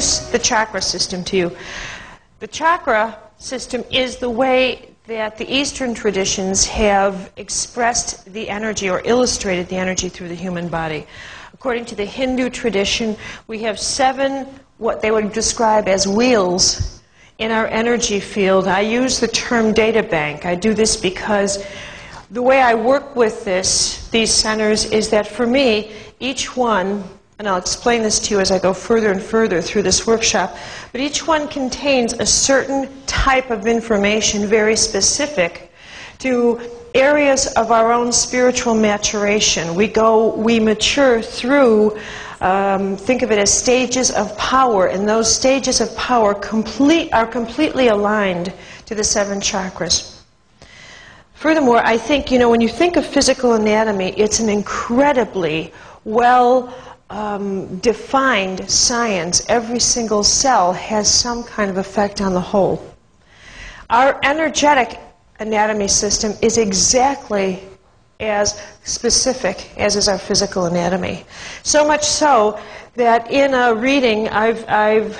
introduce the chakra system to you. The chakra system is the way that the Eastern traditions have expressed the energy or illustrated the energy through the human body. According to the Hindu tradition, we have 7 what they would describe as wheels in our energy field. I use the term data bank. I do this because the way I work with these centers is that for me, each one, and I'll explain this to you as I go further and further through this workshop, but each one contains a certain type of information, very specific to areas of our own spiritual maturation. We mature through, think of it as stages of power, and those stages of power are completely aligned to the 7 chakras. Furthermore, I think, when you think of physical anatomy, it's an incredibly defined science. Every single cell has some kind of effect on the whole. Our energetic anatomy system is exactly as specific as is our physical anatomy. So much so that in a reading I've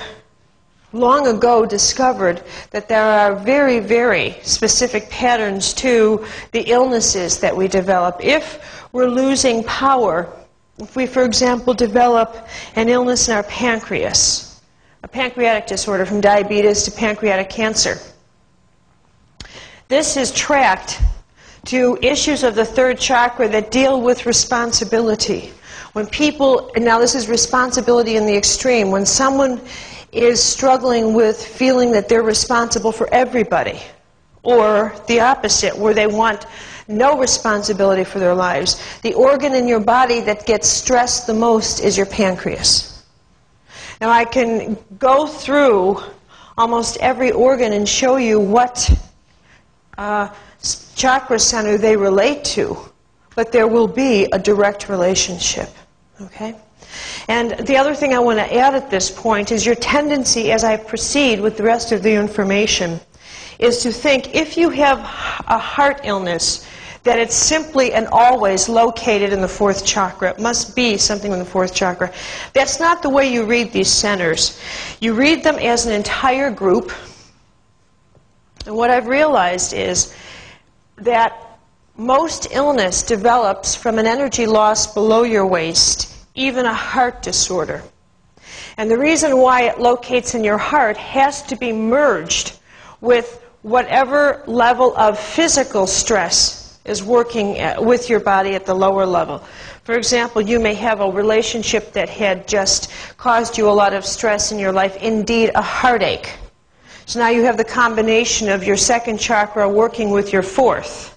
long ago discovered that there are very, very specific patterns to the illnesses that we develop. If we're losing power, if we, for example, develop an illness in our pancreas, a pancreatic disorder from diabetes to pancreatic cancer, this is tracked to issues of the 3rd chakra that deal with responsibility. When people, and now this is responsibility in the extreme, when someone is struggling with feeling that they're responsible for everybody, or the opposite, where they want no responsibility for their lives, the organ in your body that gets stressed the most is your pancreas. Now I can go through almost every organ and show you what chakra center they relate to, but there will be a direct relationship. Okay? And the other thing I want to add at this point is your tendency, as I proceed with the rest of the information, is to think if you have a heart illness, that it's simply and always located in the 4th chakra. It must be something in the 4th chakra. That's not the way you read these centers. You read them as an entire group. And what I've realized is that most illness develops from an energy loss below your waist, even a heart disorder. And the reason why it locates in your heart has to be merged with whatever level of physical stress is working with your body at the lower level. For example, you may have a relationship that had just caused you a lot of stress in your life, indeed a heartache. So now you have the combination of your 2nd chakra working with your 4th.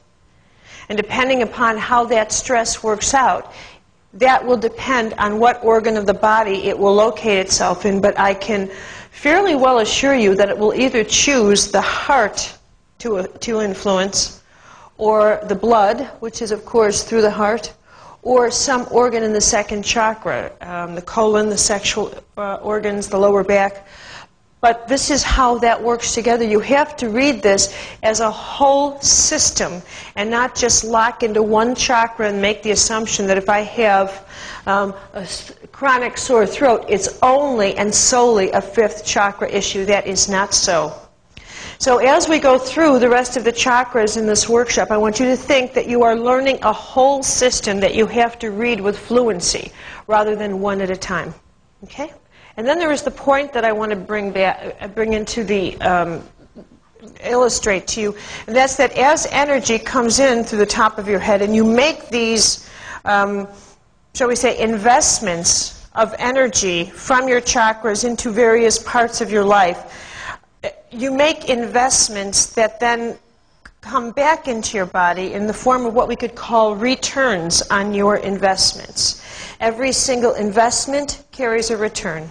And depending upon how that stress works out, that will depend on what organ of the body it will locate itself in, but I can fairly well assure you that it will either choose the heart to influence, or the blood, which is of course through the heart, or some organ in the 2nd chakra, the colon, the sexual organs, the lower back. But this is how that works together. You have to read this as a whole system and not just lock into one chakra and make the assumption that if I have a chronic sore throat, it's only and solely a 5th chakra issue. That is not so. So as we go through the rest of the chakras in this workshop, I want you to think that you are learning a whole system that you have to read with fluency rather than one at a time. Okay? And then there is the point that I want to bring into the, illustrate to you, and that's that as energy comes in through the top of your head and you make these, shall we say, investments of energy from your chakras into various parts of your life, you make investments that then come back into your body in the form of what we could call returns on your investments. Every single investment carries a return.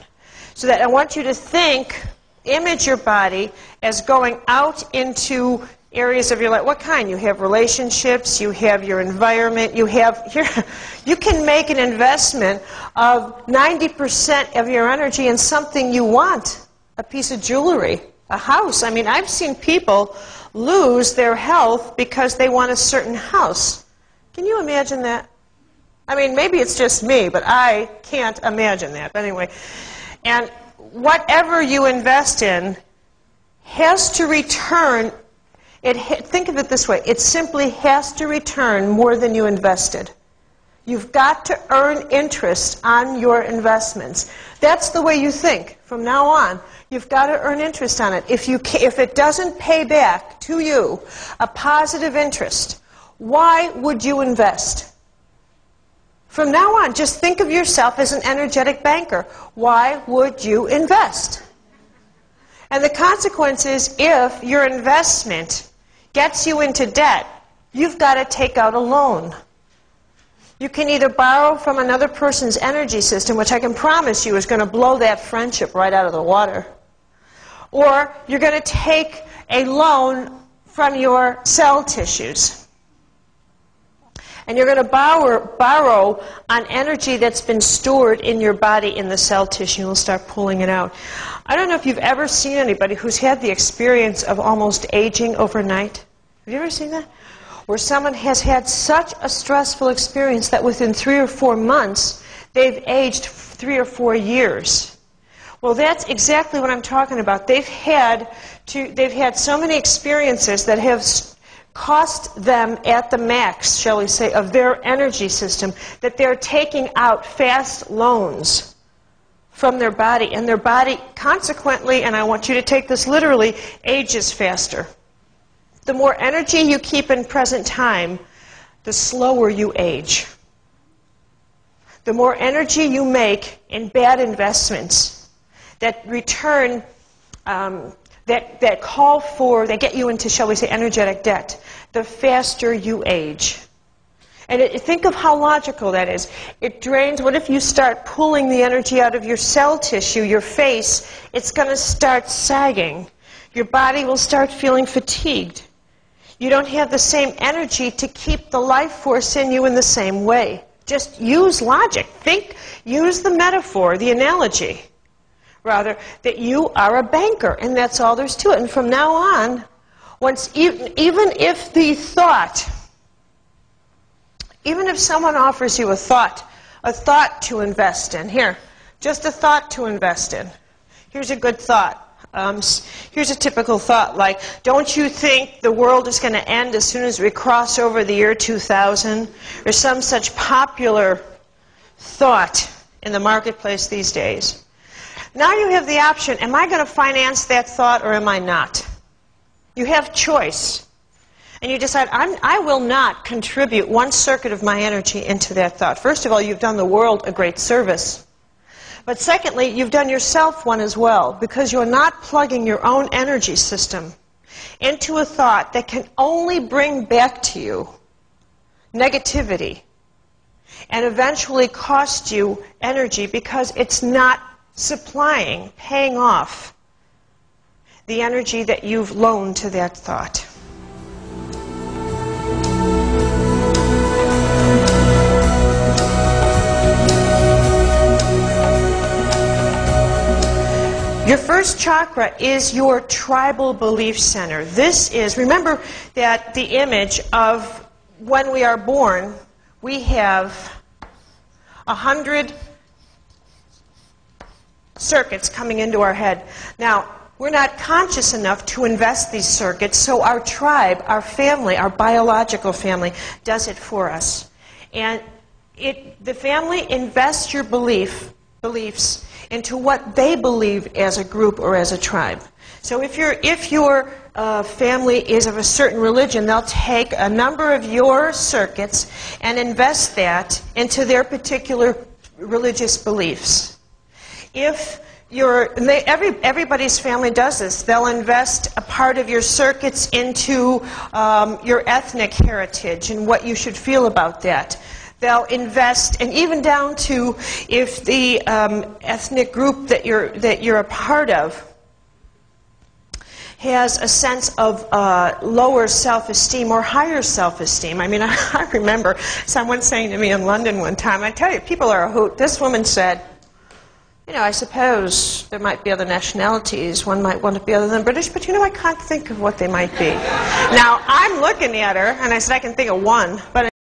So that I want you to think, image your body as going out into areas of your life. What kind? You have relationships, you have your environment, you can make an investment of 90% of your energy in something you want. A piece of jewelry, a house. I mean, I've seen people lose their health because they want a certain house. Can you imagine that? I mean, maybe it's just me, but I can't imagine that. But anyway, and whatever you invest in has to return. Think of it this way. It simply has to return more than you invested. You've got to earn interest on your investments. That's the way you think. From now on, you've got to earn interest on it. If it doesn't pay back to you a positive interest, why would you invest? From now on, just think of yourself as an energetic banker. Why would you invest? And the consequence is, if your investment gets you into debt, you've got to take out a loan. You can either borrow from another person's energy system, which I can promise you is going to blow that friendship right out of the water, or you're going to take a loan from your cell tissues. And you're going to borrow on energy that's been stored in your body in the cell tissue, and we'll start pulling it out. I don't know if you've ever seen anybody who's had the experience of almost aging overnight. Have you ever seen that? Where someone has had such a stressful experience that within 3 or 4 months, they've aged 3 or 4 years. Well, that's exactly what I'm talking about. They've had so many experiences that have cost them at the max, shall we say, of their energy system, that they're taking out fast loans from their body, and their body consequently, and I want you to take this literally, ages faster. The more energy you keep in present time, the slower you age. The more energy you make in bad investments that return, that get you into, shall we say, energetic debt, the faster you age. And think of how logical that is. It drains. What if you start pulling the energy out of your cell tissue, your face? It's going to start sagging. Your body will start feeling fatigued. You don't have the same energy to keep the life force in you in the same way. Just use logic. Use the metaphor, the analogy, rather, that you are a banker, and that's all there's to it. And from now on, even if someone offers you a thought to invest in, here, just a thought to invest in. Here's a good thought. Here's a typical thought, like, don't you think the world is going to end as soon as we cross over the year 2000? Or some such popular thought in the marketplace these days. Now you have the option, am I going to finance that thought or am I not? You have choice. And you decide, I will not contribute 1 circuit of my energy into that thought. First of all, you've done the world a great service. But secondly, you've done yourself one as well, because you're not plugging your own energy system into a thought that can only bring back to you negativity and eventually cost you energy because it's not paying off the energy that you've loaned to that thought. Your first chakra is your tribal belief center. This is, remember that the image of when we are born, we have 100 circuits coming into our head. Now, we're not conscious enough to invest these circuits, so our tribe, our family, our biological family, does it for us. And the family invests your beliefs into what they believe as a group or as a tribe. So if your family is of a certain religion, they'll take a number of your circuits and invest that into their particular religious beliefs. Everybody's family does this. They'll invest a part of your circuits into your ethnic heritage and what you should feel about that. They'll invest, and even down to if the ethnic group that you're a part of has a sense of lower self-esteem or higher self-esteem. I mean, I remember someone saying to me in London one time, I tell you, people are a hoot. This woman said, you know, I suppose there might be other nationalities. One might want to be other than British, but you know, I can't think of what they might be. Now, I'm looking at her, and I said, I can think of one, but